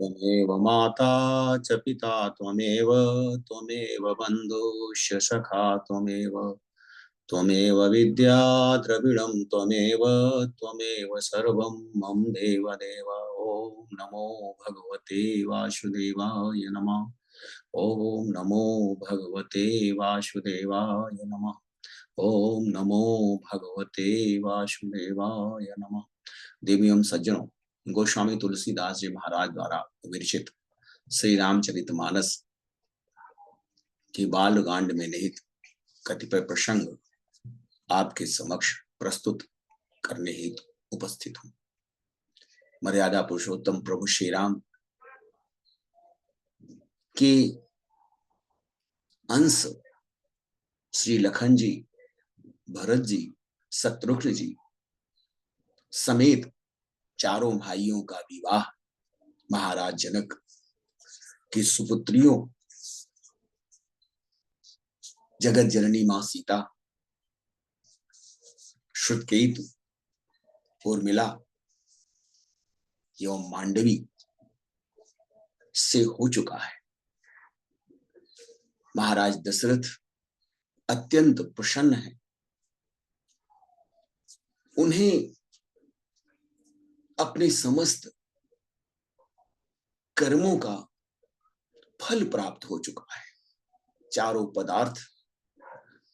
त्वमेव माता च पिता त्वमेव बन्धुश्च सखा त्वमेव विद्या द्रविणं त्वमेव सर्वं मम देवदेव। ॐ नमो भगवते वासुदेवाय नमः। ॐ नमो भगवते वासुदेवाय नमः। ॐ नमो भगवते वासुदेवाय नमः। देवियों सज्जनों, गोस्वामी तुलसीदास जी महाराज द्वारा विरचित श्री रामचरितमानस की बालकांड में निहित कतिपय प्रसंग आपके समक्ष प्रस्तुत करने हेतु उपस्थित हूं। मर्यादा पुरुषोत्तम प्रभु श्री राम के अंश श्री लखन जी, भरत जी, शत्रुघ्न जी समेत चारों भाइयों का विवाह महाराज जनक की सुपुत्रियों जगत जननी मां सीता, श्रुतकेतु, उर्मिला एवं मांडवी से हो चुका है। महाराज दशरथ अत्यंत प्रसन्न हैं। उन्हें अपने समस्त कर्मों का फल प्राप्त हो चुका है। चारों पदार्थ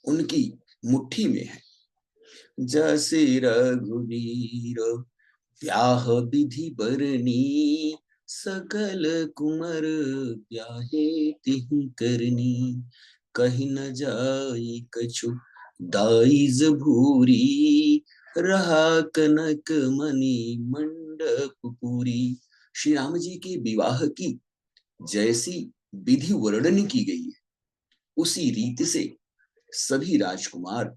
उनकी मुट्ठी में है। जैसे रघुवीर ब्याह विधि बरनी, सकल कुमर ब्याहे तिहि करनी। कहीं न जाई कछु दाइज भूरी, रहा कनक मणि मंडप पूरी। श्री राम जी के विवाह की जैसी विधि वर्णन की गई है, उसी रीति से सभी राजकुमार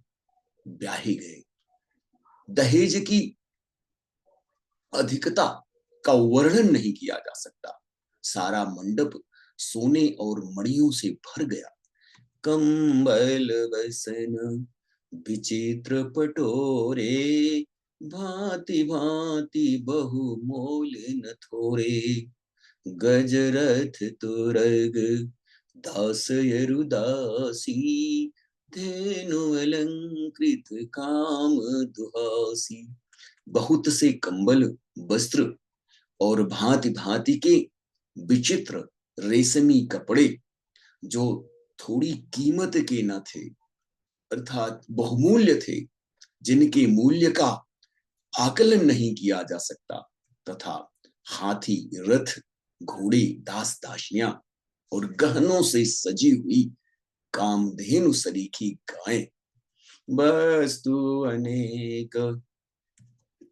ब्याहे गए। दहेज की अधिकता का वर्णन नहीं किया जा सकता। सारा मंडप सोने और मणियों से भर गया। कंबल बसन विचित्र पटोरे, भांति भांति बहुमोल न थोरे। गजरथ तुरग दास यरुदासी, धेनु अलंकृत काम दुहासी। बहुत से कंबल, वस्त्र और भांति भांति के विचित्र रेशमी कपड़े जो थोड़ी कीमत के न थे, अर्थात बहुमूल्य थे, जिनके मूल्य का आकलन नहीं किया जा सकता, तथा हाथी, रथ, घोड़े, दास दासियां और गहनों से सजी हुई कामधेनु सरीखी गायें, वस्तु अनेक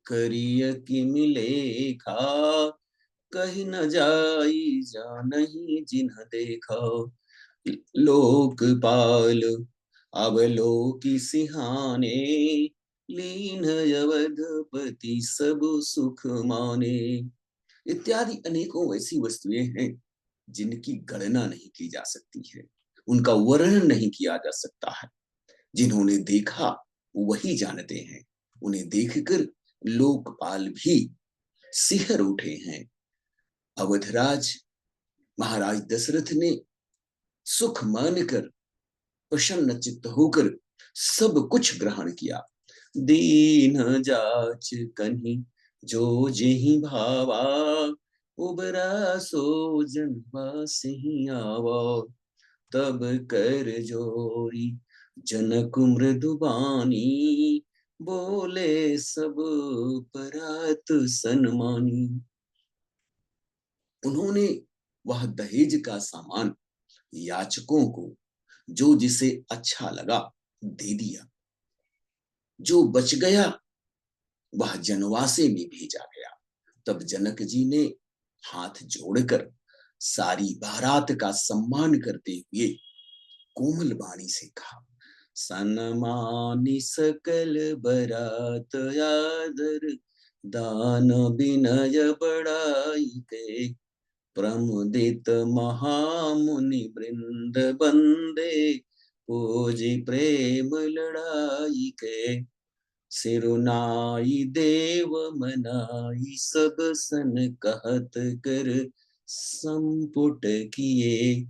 करिय कि मिलेखा। कहीं न जाई जा नहीं जिन्ह देखा। लोकपाल अवलोकी सिहाने, लीन अवधपति सब सुख माने। इत्यादि अनेकों ऐसी वस्तुएं हैं जिनकी गणना नहीं की जा सकती है, उनका वर्णन नहीं किया जा सकता है। जिन्होंने देखा वही जानते हैं। उन्हें देखकर लोकपाल भी सिहर उठे हैं। अवधराज महाराज दशरथ ने सुख मानकर, प्रसन्न चित्त होकर सब कुछ ग्रहण किया। दीन जाच कन्ही जो जेहि भावा, उबरा सो जनवा सिहि आवा। तब कर जोरी जनक मृदुबानी, बोले सब परात सन्मानी। उन्होंने वह दहेज का सामान याचकों को जो जिसे अच्छा लगा दे दिया। जो बच गया वह जनवासे में भेजा गया। तब जनक जी ने हाथ जोड़कर सारी बारात का सम्मान करते हुए कोमल वाणी से कहा, सन्मानी सकल बरात आदर, दान विनय बड़ाई के। प्रमुदित महामुनि वृंद बंदे, पूजी प्रेम लड़ाई के। सिरुनाई देव मनाई सब सन कहत कर, संपुट किए।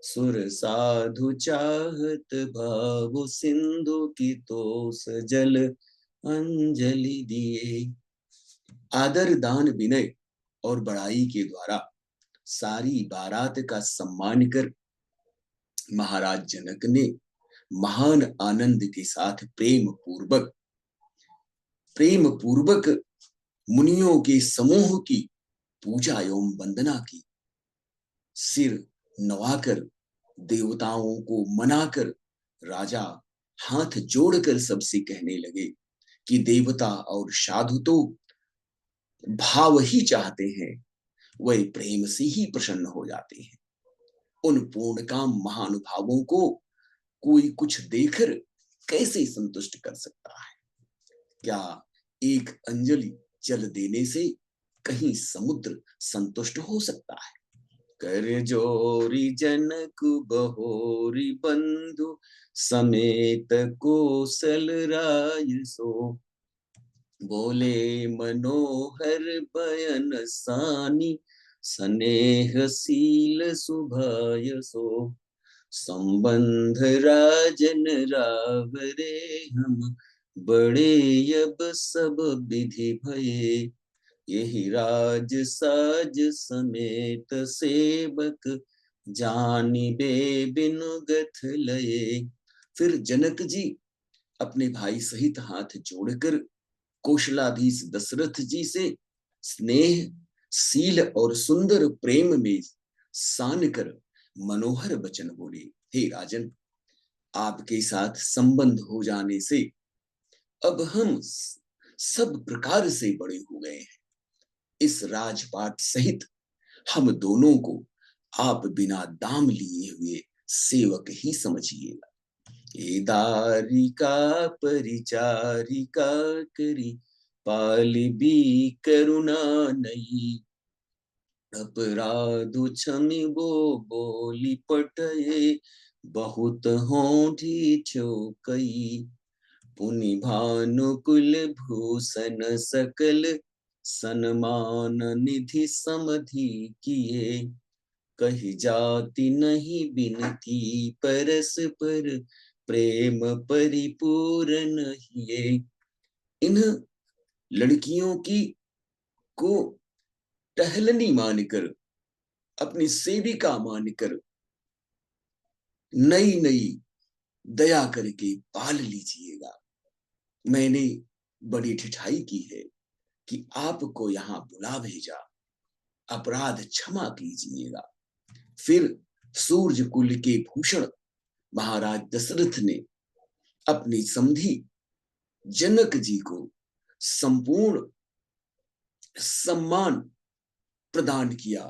सुर साधु चाहत भाव सिंधु की तो सजल अंजलि दिए। आदर दान विनय और बड़ाई के द्वारा सारी बारात का सम्मान कर महाराज जनक ने महान आनंद के साथ प्रेम पूर्वक मुनियों के समूह की पूजा एवं वंदना की। सिर नवाकर देवताओं को मनाकर राजा हाथ जोड़कर सबसे कहने लगे कि देवता और साधु तो भाव ही चाहते हैं, वह प्रेम से ही प्रसन्न हो जाते हैं। उन पूर्ण काम महानुभावों को कोई कुछ देकर कैसे संतुष्ट कर सकता है? क्या एक अंजलि जल देने से कहीं समुद्र संतुष्ट हो सकता है? कर जोरी जनक बहोरी बंधु समेत कोसल राय सो। बोले मनोहर बयन सानी स्नेहशील सुभाय सो। संबंध राजन रावरे हम बड़े अब सब विधि भये। यही राज साज समेत सेवक जानिबे बिनु गथ लये। फिर जनक जी अपने भाई सहित हाथ जोड़कर कौशलाधीश दशरथ जी से स्नेह शील और सुंदर प्रेम में सान कर मनोहर वचन बोले। हे राजन, आपके साथ संबंध हो जाने से अब हम सब प्रकार से बड़े हो गए हैं। इस राजपाट सहित हम दोनों को आप बिना दाम लिए हुए सेवक ही समझिएगा। ये दारिका परिचारिका करी पालिबी करुणा नहीं। अपराधु क्षमि वो बोली पटये बहुत होठी चौकई। पुनि भानुकुल भूषण सकल सन्मान निधि समधि किए। कही जाति नहीं बिनती परस्पर प्रेम परिपूर्ण हिये। इन लड़कियों की को टहलनी मानकर, अपनी सेविका मानकर नई नई दया करके पाल लीजिएगा। मैंने बड़ी ठिठाई की है कि आपको यहां बुला भेजा, अपराध क्षमा कीजिएगा। फिर सूर्य कुल के भूषण महाराज दशरथ ने अपनी समधी जनक जी को संपूर्ण सम्मान प्रदान किया।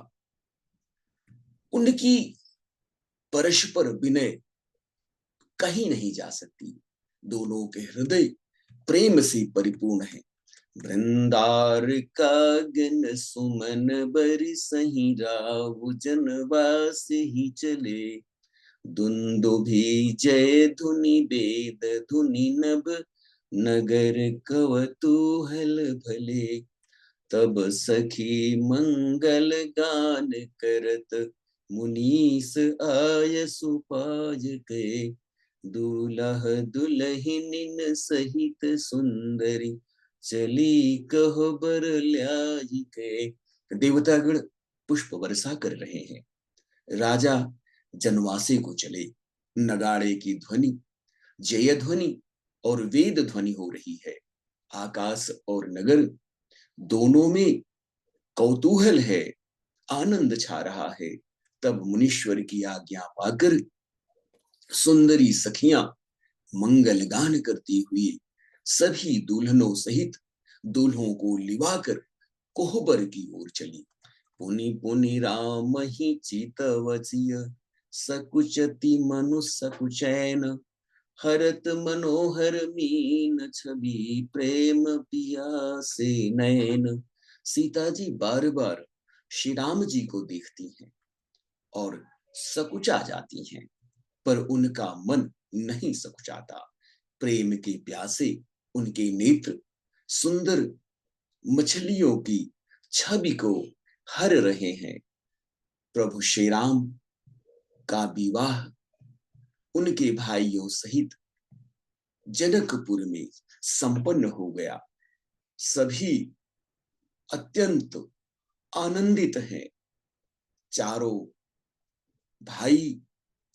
उनकी परस्पर विनय कहीं नहीं जा सकती। दोनों के हृदय प्रेम से परिपूर्ण है। वृंदार कागन सुमन बरि सही राहु जनवास ही चले। दुंदुभि जय धुनि वेद धुनि नभ नगर कवतूहल भले। तब सखी मंगल गान करत मुनीस आय सुपाज के। दूल्ह दुल्हनिन सहित सुंदरी चली कहो बर ल्याई के। देवतागण पुष्प वर्षा कर रहे हैं। राजा जनवासे को चले। नगाड़े की ध्वनि, जय ध्वनि और वेद ध्वनि हो रही है। आकाश और नगर दोनों में कौतूहल है, आनंद छा रहा है। तब मुनीश्वर की आज्ञा पाकर सुंदरी सखियां मंगल गान करती हुई सभी दुल्हनों सहित दूल्हों को लिवाकर कोहबर की ओर चली। पुनि पुनि राम ही चितवचिय सकुचति मनु सकुचैन। हरत मनोहर मीन छवि प्रेम पियासे नैन। सीता जी बार बार श्री राम जी को देखती हैं और सकुचा जाती हैं, पर उनका मन नहीं सकुचाता। प्रेम के प्यासे उनके नेत्र सुंदर मछलियों की छवि को हर रहे हैं। प्रभु श्री राम का विवाह उनके भाइयों सहित जनकपुर में संपन्न हो गया। सभी अत्यंत आनंदित हैं। चारों भाई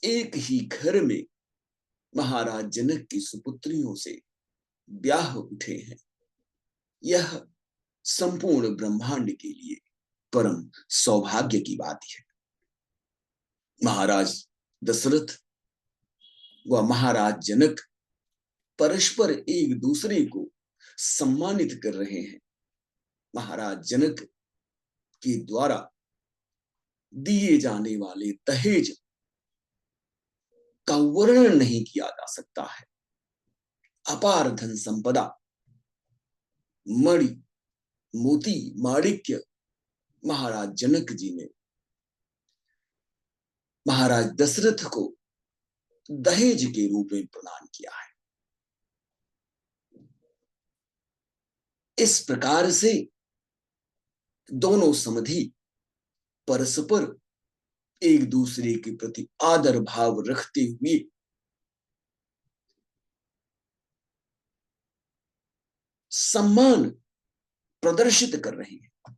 एक ही घर में महाराज जनक की सुपुत्रियों से ब्याह उठे हैं। यह संपूर्ण ब्रह्मांड के लिए परम सौभाग्य की बात है। महाराज दशरथ व महाराज जनक परस्पर एक दूसरे को सम्मानित कर रहे हैं। महाराज जनक के द्वारा दिए जाने वाले दहेज का वर्णन नहीं किया जा सकता है। अपार धन संपदा, मणि मोती माणिक्य महाराज जनक जी ने महाराज दशरथ को दहेज के रूप में प्रदान किया है। इस प्रकार से दोनों समधि परस्पर एक दूसरे के प्रति आदर भाव रखते हुए सम्मान प्रदर्शित कर रहे हैं।